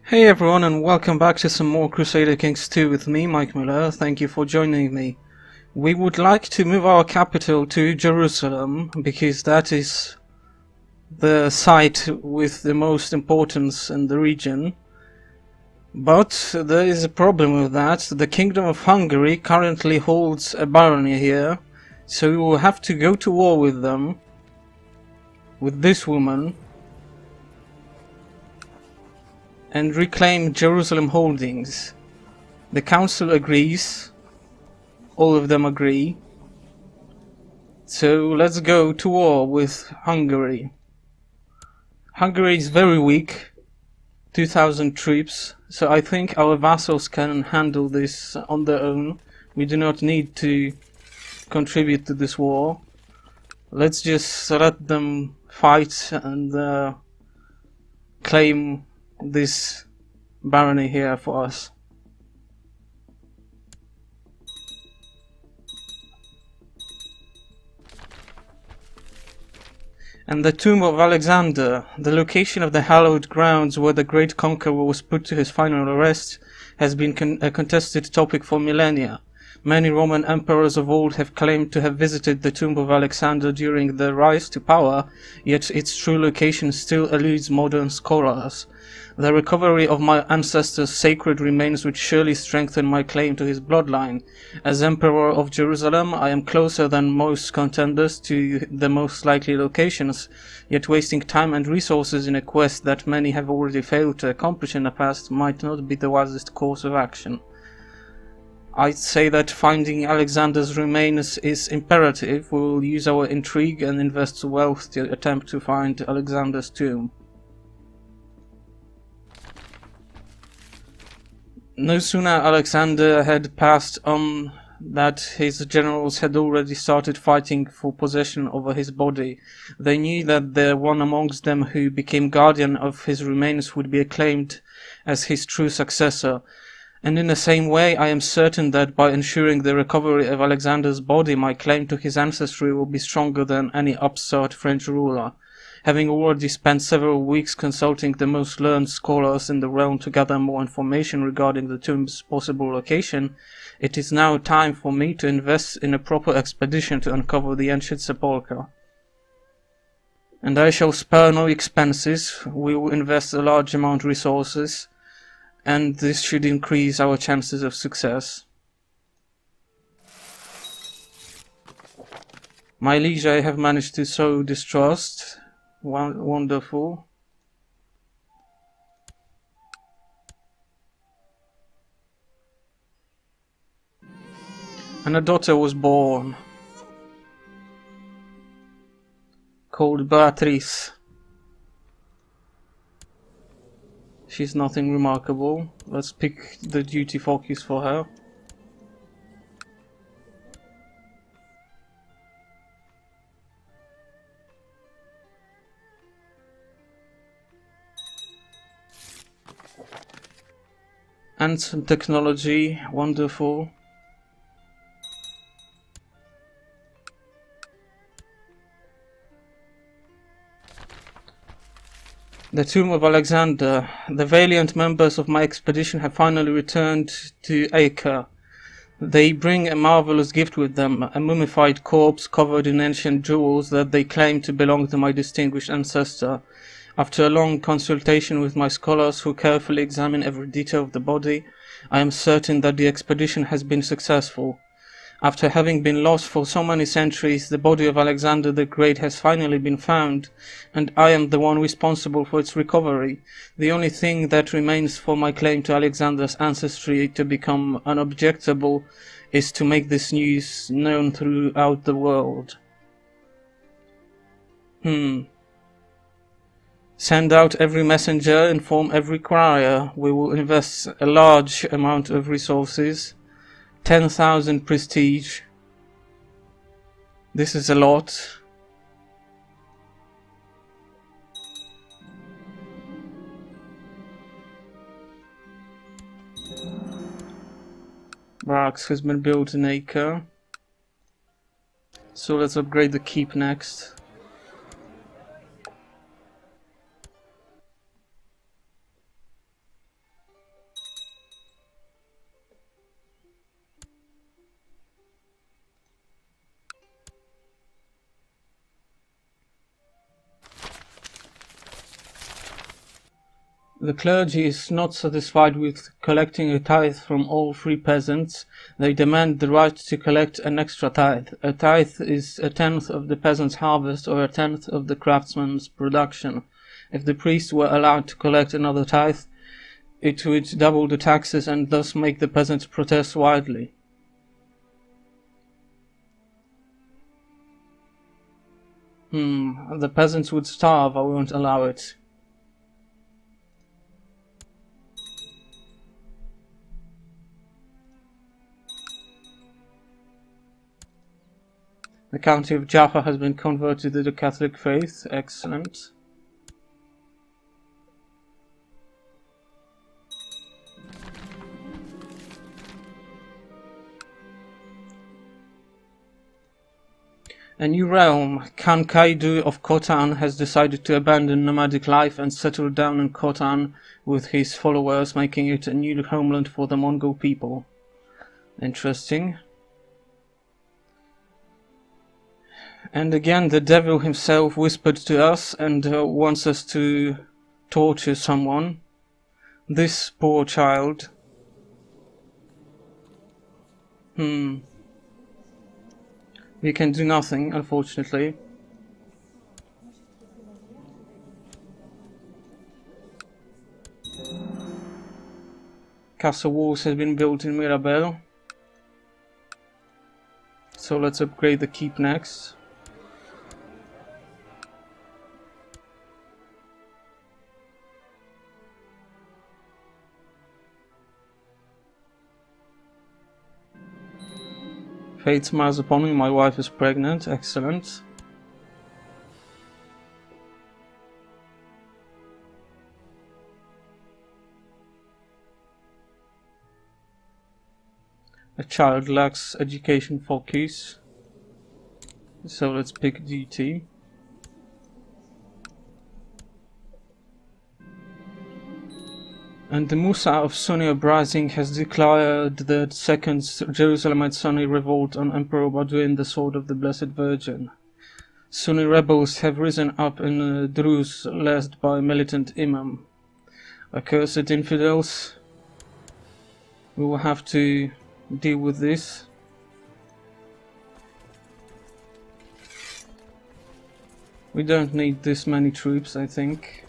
Hey everyone, and welcome back to some more Crusader Kings II with me, Mike Miller. Thank you for joining me. We would like to move our capital to Jerusalem, because that is the site with the most importance in the region. But there is a problem with that. The Kingdom of Hungary currently holds a barony here, so we will have to go to war with them, with this woman, and reclaim Jerusalem holdings. The council agrees, all of them agree, so let's go to war with Hungary. Hungary is very weak, 2,000 troops, so I think our vassals can handle this on their own. We do not need to contribute to this war. Let's just let them fight and claim this barony here for us. And the tomb of Alexander, the location of the hallowed grounds where the great conqueror was put to his final rest, has been a contested topic for millennia. Many Roman emperors of old have claimed to have visited the tomb of Alexander during their rise to power, yet its true location still eludes modern scholars. The recovery of my ancestors' sacred remains would surely strengthen my claim to his bloodline. As Emperor of Jerusalem, I am closer than most contenders to the most likely locations, yet wasting time and resources in a quest that many have already failed to accomplish in the past might not be the wisest course of action. I'd say that finding Alexander's remains is imperative. We will use our intrigue and invest wealth to attempt to find Alexander's tomb. No sooner Alexander had passed on that his generals had already started fighting for possession over his body. They knew that the one amongst them who became guardian of his remains would be acclaimed as his true successor. And in the same way, I am certain that by ensuring the recovery of Alexander's body, my claim to his ancestry will be stronger than any upstart French ruler. Having already spent several weeks consulting the most learned scholars in the realm to gather more information regarding the tomb's possible location, it is now time for me to invest in a proper expedition to uncover the ancient sepulchre. And I shall spare no expenses. We will invest a large amount of resources, and this should increase our chances of success. My liege, I have managed to sow distrust. Wonderful. And a daughter was born, called Beatrice. She's nothing remarkable. Let's pick the duty focus for her. And some technology, wonderful. The tomb of Alexander. The valiant members of my expedition have finally returned to Acre. They bring a marvelous gift with them, a mummified corpse covered in ancient jewels that they claim to belong to my distinguished ancestor. After a long consultation with my scholars who carefully examine every detail of the body, I am certain that the expedition has been successful. After having been lost for so many centuries, the body of Alexander the Great has finally been found, and I am the one responsible for its recovery. The only thing that remains for my claim to Alexander's ancestry to become unobjectable is to make this news known throughout the world. Send out every messenger, inform every crier. We will invest a large amount of resources. 10,000 prestige. This is a lot. Barracks has been built in Acre. So let's upgrade the keep next. The clergy is not satisfied with collecting a tithe from all free peasants. They demand the right to collect an extra tithe. A tithe is a tenth of the peasant's harvest or a tenth of the craftsman's production. If the priests were allowed to collect another tithe, it would double the taxes and thus make the peasants protest wildly. The peasants would starve. I won't allow it. The county of Jaffa has been converted to the Catholic faith. Excellent. A new realm, CK2 of Khotan, has decided to abandon nomadic life and settle down in Khotan with his followers, making it a new homeland for the Mongol people. Interesting. And again, the devil himself whispered to us and wants us to torture someone. This poor child. We can do nothing, unfortunately. Castle walls have been built in Mirabel. So let's upgrade the keep next. Fate smiles upon me, my wife is pregnant, excellent. A child lacks education focus, so let's pick duty. And the Musa of Sunni uprising has declared the Second Jerusalemite Sunni revolt on Emperor Baudouin, the Sword of the Blessed Virgin. Sunni rebels have risen up in Druze, led by militant Imam. Accursed infidels. We will have to deal with this. We don't need this many troops, I think.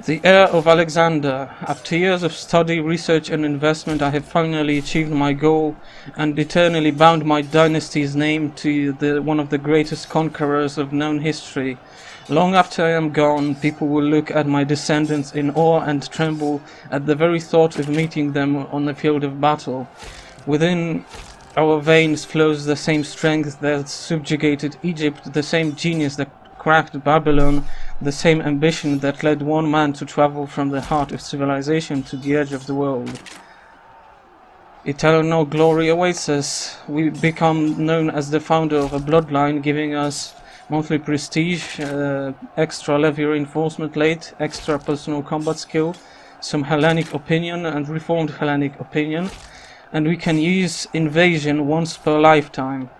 The heir of Alexander. After years of study, research and investment, I have finally achieved my goal and eternally bound my dynasty's name to one of the greatest conquerors of known history. Long after I am gone, people will look at my descendants in awe and tremble at the very thought of meeting them on the field of battle. Within our veins flows the same strength that subjugated Egypt, the same genius that cracked Babylon, the same ambition that led one man to travel from the heart of civilization to the edge of the world. Eternal glory awaits us. We become known as the founder of a bloodline, giving us monthly prestige, extra levy reinforcement late, extra personal combat skill, some Hellenic opinion and reformed Hellenic opinion, and we can use invasion once per lifetime.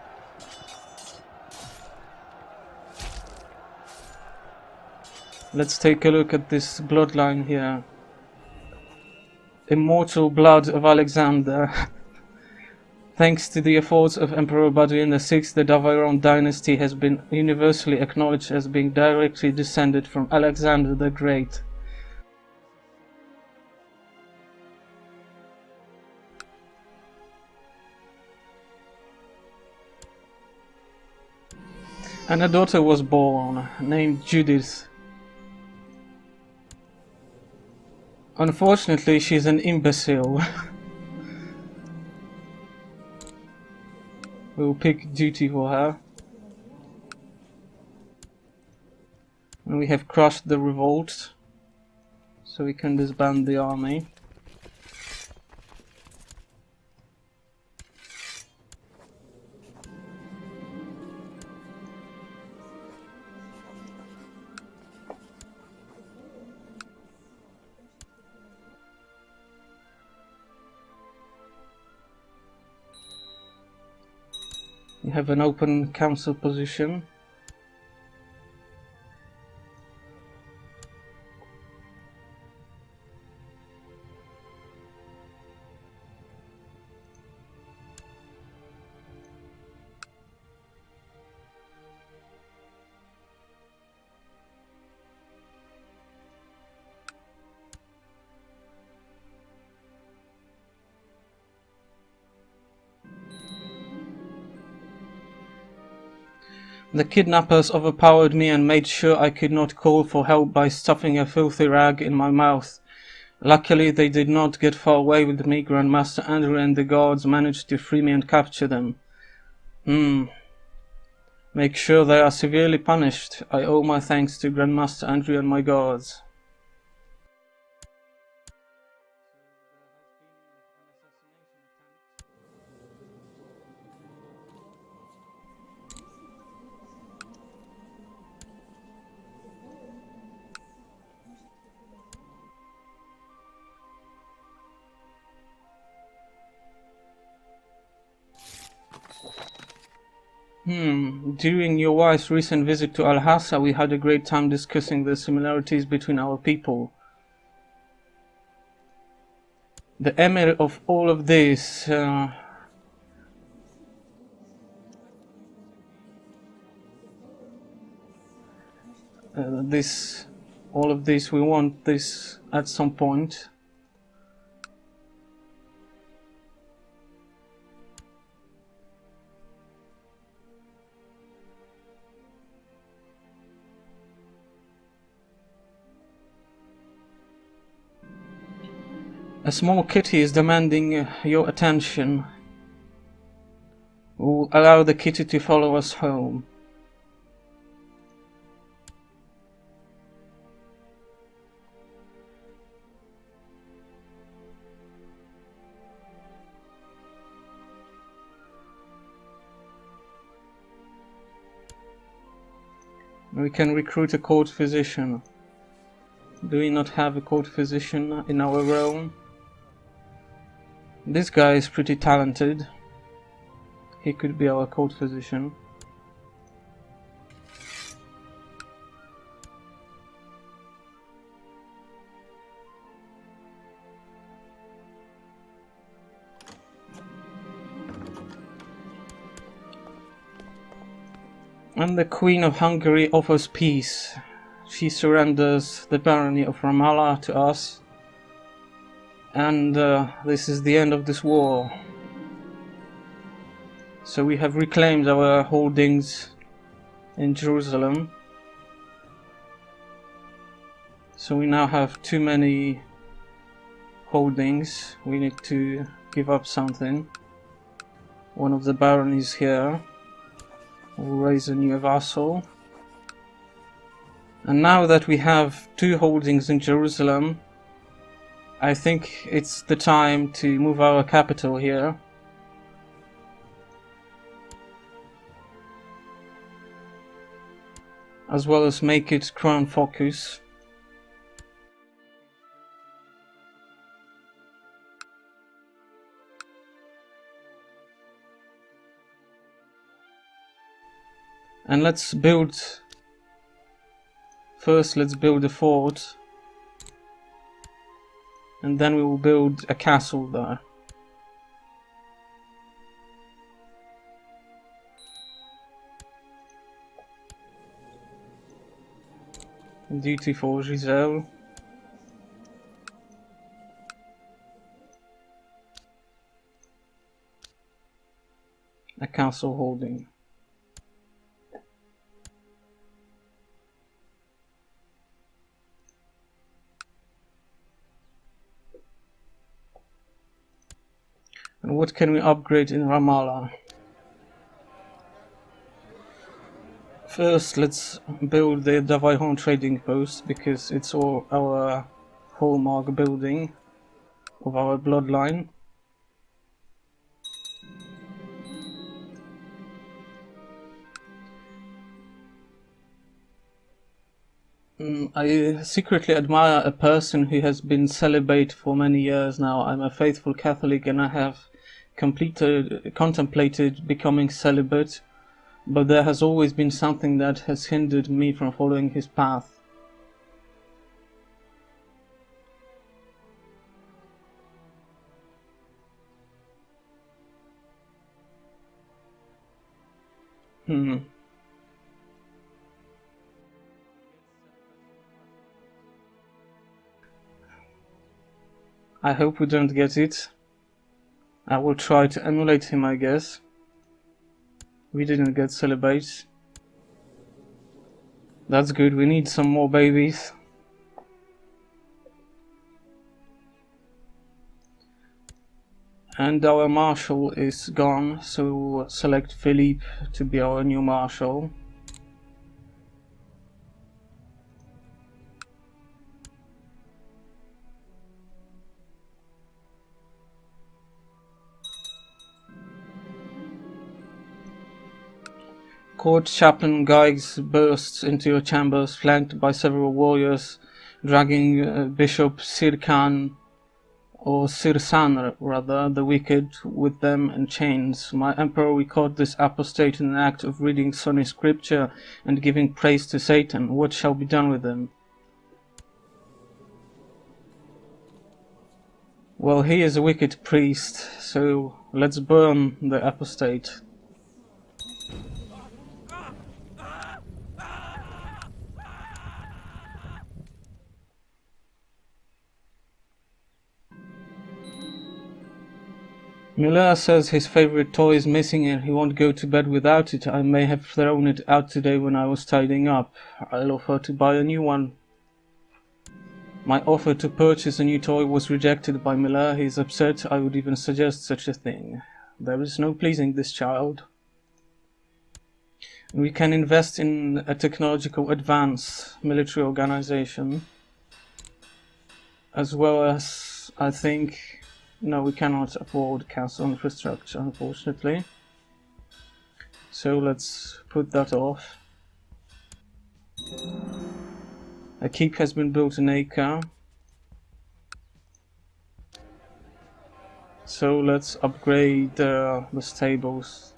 Let's take a look at this bloodline here. Immortal blood of Alexander. Thanks to the efforts of Emperor Baudouin VI, the Davairon dynasty has been universally acknowledged as being directly descended from Alexander the Great. And a daughter was born, named Judith. Unfortunately, she's an imbecile. We'll pick duty for her. And we have crushed the revolt, so we can disband the army. We have an open council position. The kidnappers overpowered me and made sure I could not call for help by stuffing a filthy rag in my mouth. Luckily they did not get far away with me. Grandmaster Andrew and the guards managed to free me and capture them. Make sure they are severely punished. I owe my thanks to Grandmaster Andrew and my guards. During your wife's recent visit to Al-Hassa, we had a great time discussing the similarities between our people. The emir of all of this, all of this, we want this at some point. A small kitty is demanding your attention. We'll allow the kitty to follow us home. We can recruit a court physician. Do we not have a court physician in our realm? This guy is pretty talented. He could be our court physician. And the Queen of Hungary offers peace. She surrenders the barony of Ramallah to us. And this is the end of this war. So we have reclaimed our holdings in Jerusalem. So we now have too many holdings. We need to give up something. One of the baronies here. We'll raise a new vassal. And now that we have 2 holdings in Jerusalem, I think it's the time to move our capital here. As well as make it crown focus. And let's build... First let's build a fort. And then we will build a castle there. Duty for Giselle. A castle holding. And what can we upgrade in Ramallah? First, let's build the Davayhon trading post, because it's all our hallmark building of our bloodline. I secretly admire a person who has been celibate for many years now. I'm a faithful Catholic and I have contemplated becoming celibate, but there has always been something that has hindered me from following his path. I hope we don't get it. I will try to emulate him, I guess. We didn't get celibate. That's good, we need some more babies. And our marshal is gone, so we'll select Philippe to be our new marshal. Court chaplain Geigs bursts into your chambers, flanked by several warriors, dragging Bishop Sirkan, or Sirsan rather, the wicked, with them in chains. My emperor, we caught this apostate in an act of reading sunny scripture and giving praise to Satan. What shall be done with him? Well, he is a wicked priest, so let's burn the apostate. Miller says his favorite toy is missing and he won't go to bed without it. I may have thrown it out today when I was tidying up. I'll offer to buy a new one. My offer to purchase a new toy was rejected by Miller. He is upset I would even suggest such a thing. There is no pleasing this child. We can invest in a technological advance, military organization, as well as, I think, no, we cannot afford castle infrastructure, unfortunately. So let's put that off. A keep has been built in Acre. So let's upgrade the stables.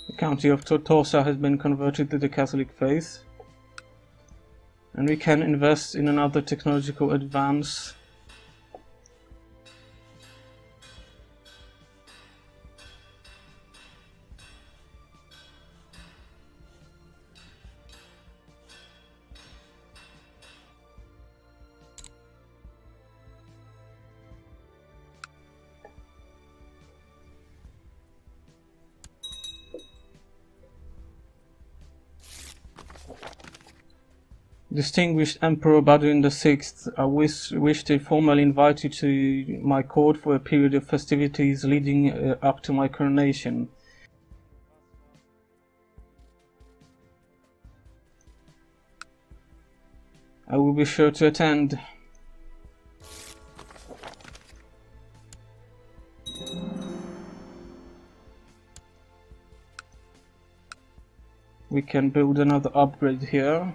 The county of Tortosa has been converted to the Catholic faith. And we can invest in another technological advance. Distinguished Emperor Baudouin VI, I wish to formally invite you to my court for a period of festivities leading up to my coronation. I will be sure to attend. We can build another upgrade here.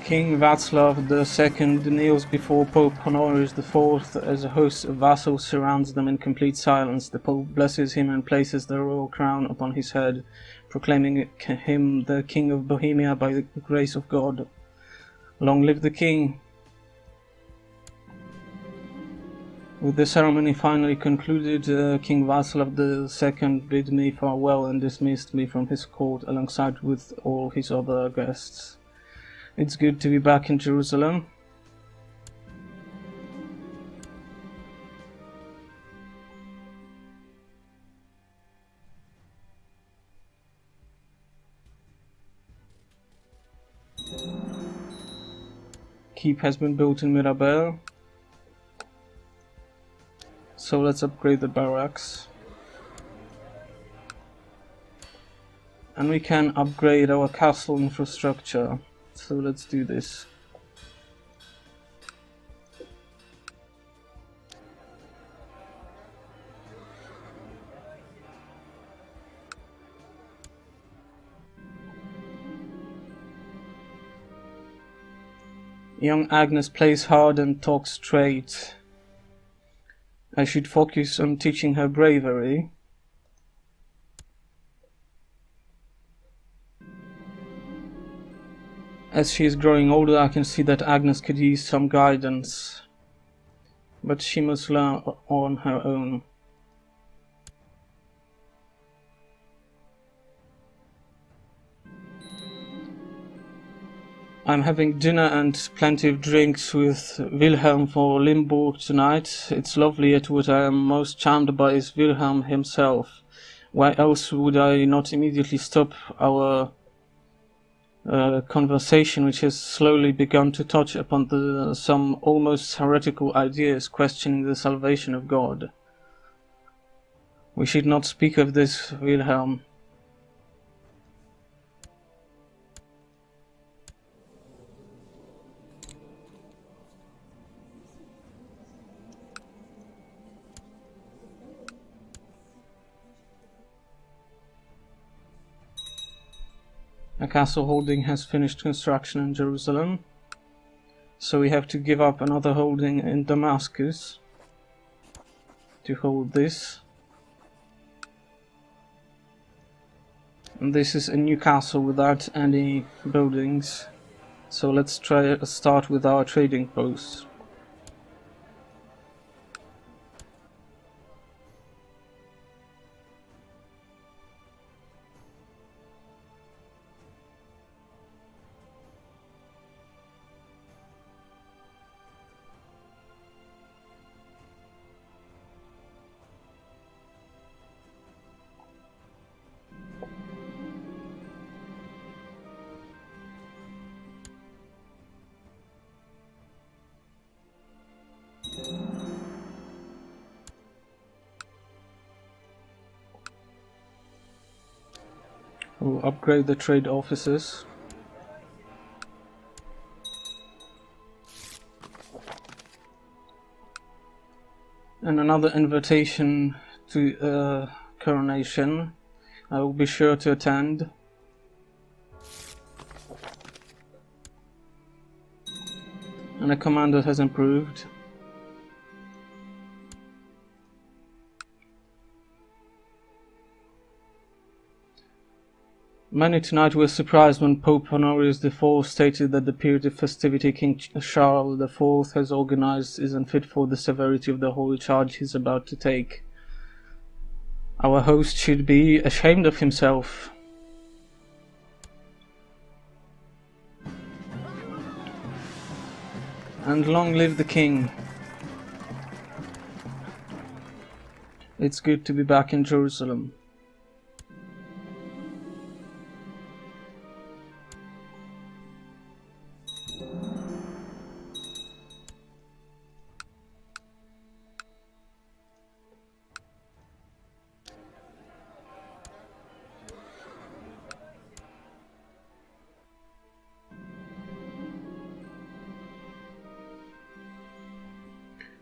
King Václav II kneels before Pope Honorius IV as a host of vassals surrounds them in complete silence. The Pope blesses him and places the royal crown upon his head, proclaiming him the King of Bohemia by the grace of God. Long live the King! With the ceremony finally concluded, King Václav II bid me farewell and dismissed me from his court alongside with all his other guests. It's good to be back in Jerusalem. Keep has been built in Mirabel. So let's upgrade the barracks. And we can upgrade our castle infrastructure. So let's do this. Young Agnes plays hard and talks straight. I should focus on teaching her bravery. As she is growing older, I can see that Agnes could use some guidance, but she must learn on her own. I'm having dinner and plenty of drinks with Wilhelm for Limburg tonight. It's lovely, yet what I am most charmed by is Wilhelm himself. Why else would I not immediately stop our conversation, which has slowly begun to touch upon some almost heretical ideas questioning the salvation of God? We should not speak of this, Wilhelm. A castle holding has finished construction in Jerusalem, so we have to give up another holding in Damascus to hold this. And this is a new castle without any buildings, so let's start with our trading post. We'll upgrade the trade offices. And another invitation to coronation. I will be sure to attend. And the commander has improved. Many tonight were surprised when Pope Honorius IV stated that the period of festivity King Charles IV has organized is unfit for the severity of the holy charge he is about to take. Our host should be ashamed of himself. And long live the king. It's good to be back in Jerusalem.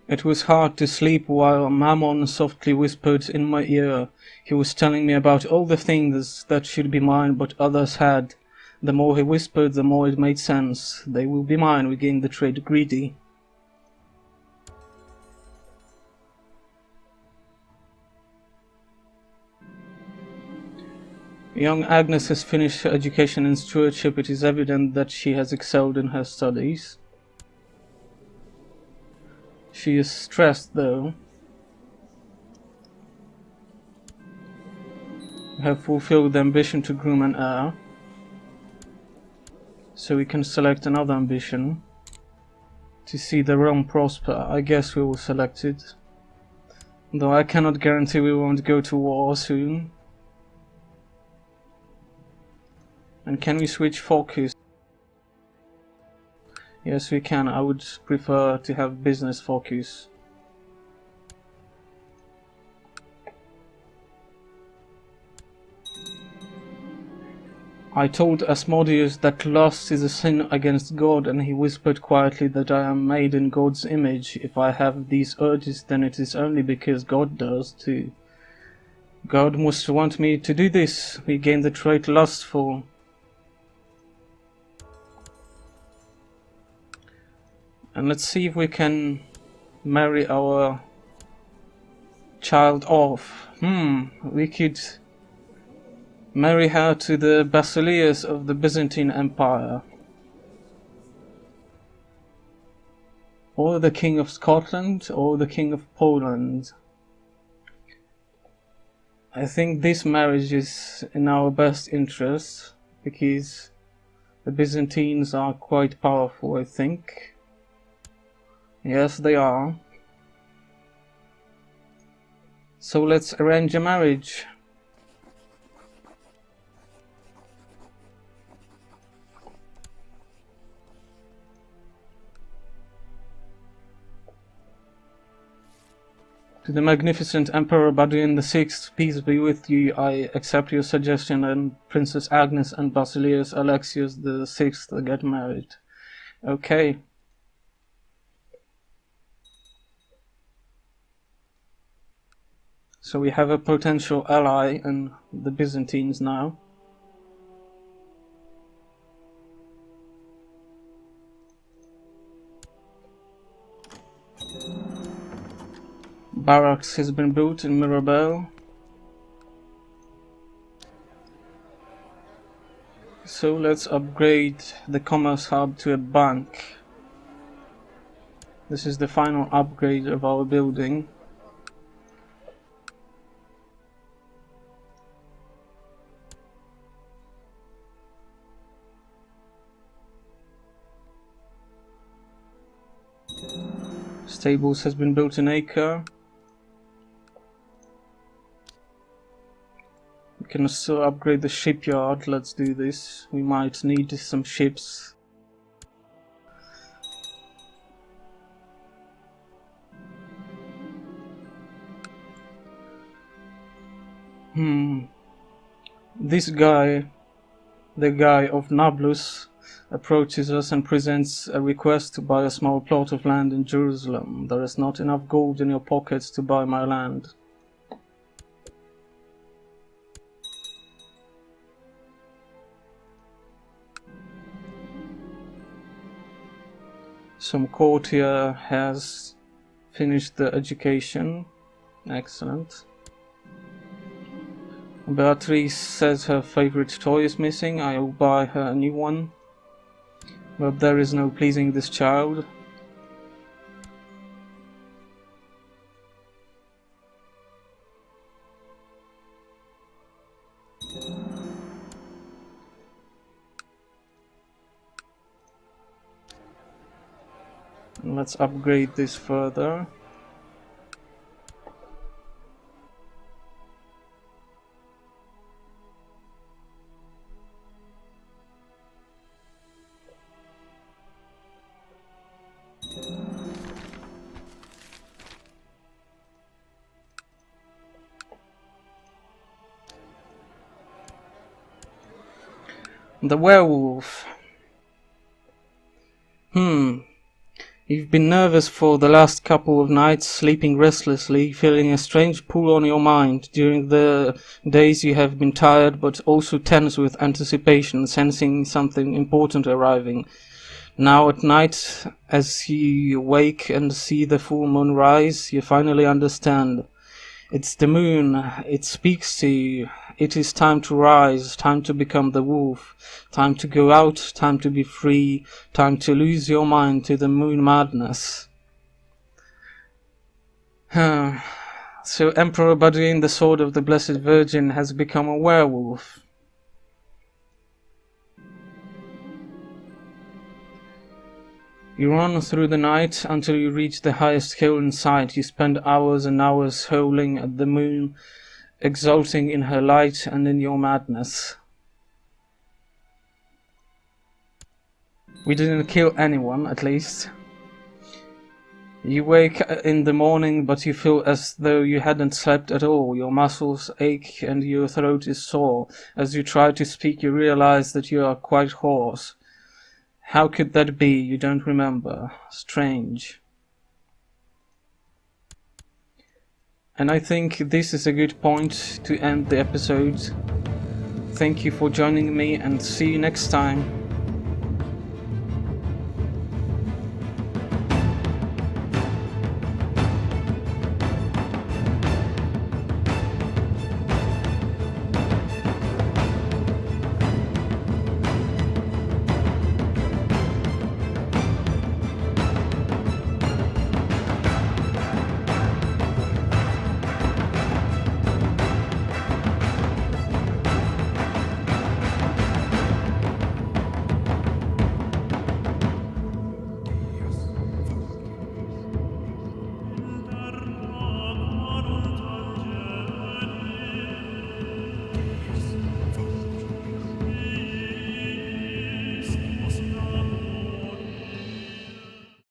It was hard to sleep while Mammon softly whispered in my ear. He was telling me about all the things that should be mine but others had. The more he whispered, the more it made sense. They will be mine, we gained the trade greedy. Young Agnes has finished her education in stewardship. It is evident that she has excelled in her studies. She is stressed though. We have fulfilled the ambition to groom an heir. So we can select another ambition. To see the realm prosper. I guess we will select it. Though I cannot guarantee we won't go to war soon. And can we switch focus? Yes, we can. I would prefer to have business focus. I told Asmodeus that lust is a sin against God, and he whispered quietly that I am made in God's image. If I have these urges, then it is only because God does too. God must want me to do this. We gain the trait lustful. And let's see if we can marry our child off. We could marry her to the basileus of the Byzantine Empire. Or the King of Scotland, or the King of Poland. I think this marriage is in our best interest, because the Byzantines are quite powerful, I think. Yes, they are. So let's arrange a marriage. To the magnificent Emperor Baudouin VI, peace be with you, I accept your suggestion and Princess Agnes and Basileus Alexius VI get married. Okay. So we have a potential ally in the Byzantines now. Barracks has been built in Mirabel. So let's upgrade the commerce hub to a bank. This is the final upgrade of our building. Stables has been built in Acre. We can still upgrade the shipyard. Let's do this. We might need some ships. This guy, the guy of Nablus, approaches us and presents a request to buy a small plot of land in Jerusalem. There is not enough gold in your pockets to buy my land. Some courtier has finished the education. Excellent. Beatrice says her favorite toy is missing. I will buy her a new one. But there is no pleasing this child. Let's upgrade this further. The werewolf. You've been nervous for the last couple of nights, sleeping restlessly, feeling a strange pull on your mind. During the days you have been tired, but also tense with anticipation, sensing something important arriving. Now at night, as you wake and see the full moon rise, you finally understand. It's the moon, it speaks to you. It is time to rise, time to become the wolf, time to go out, time to be free, time to lose your mind to the moon madness. So Emperor Baudouin, the sword of the Blessed Virgin, has become a werewolf. You run through the night until you reach the highest hill in sight. You spend hours and hours howling at the moon, exulting in her light and in your madness. We didn't kill anyone, at least. You wake in the morning, but you feel as though you hadn't slept at all. Your muscles ache and your throat is sore. As you try to speak, you realize that you are quite hoarse. How could that be? You don't remember. Strange. And I think this is a good point to end the episode. Thank you for joining me and see you next time.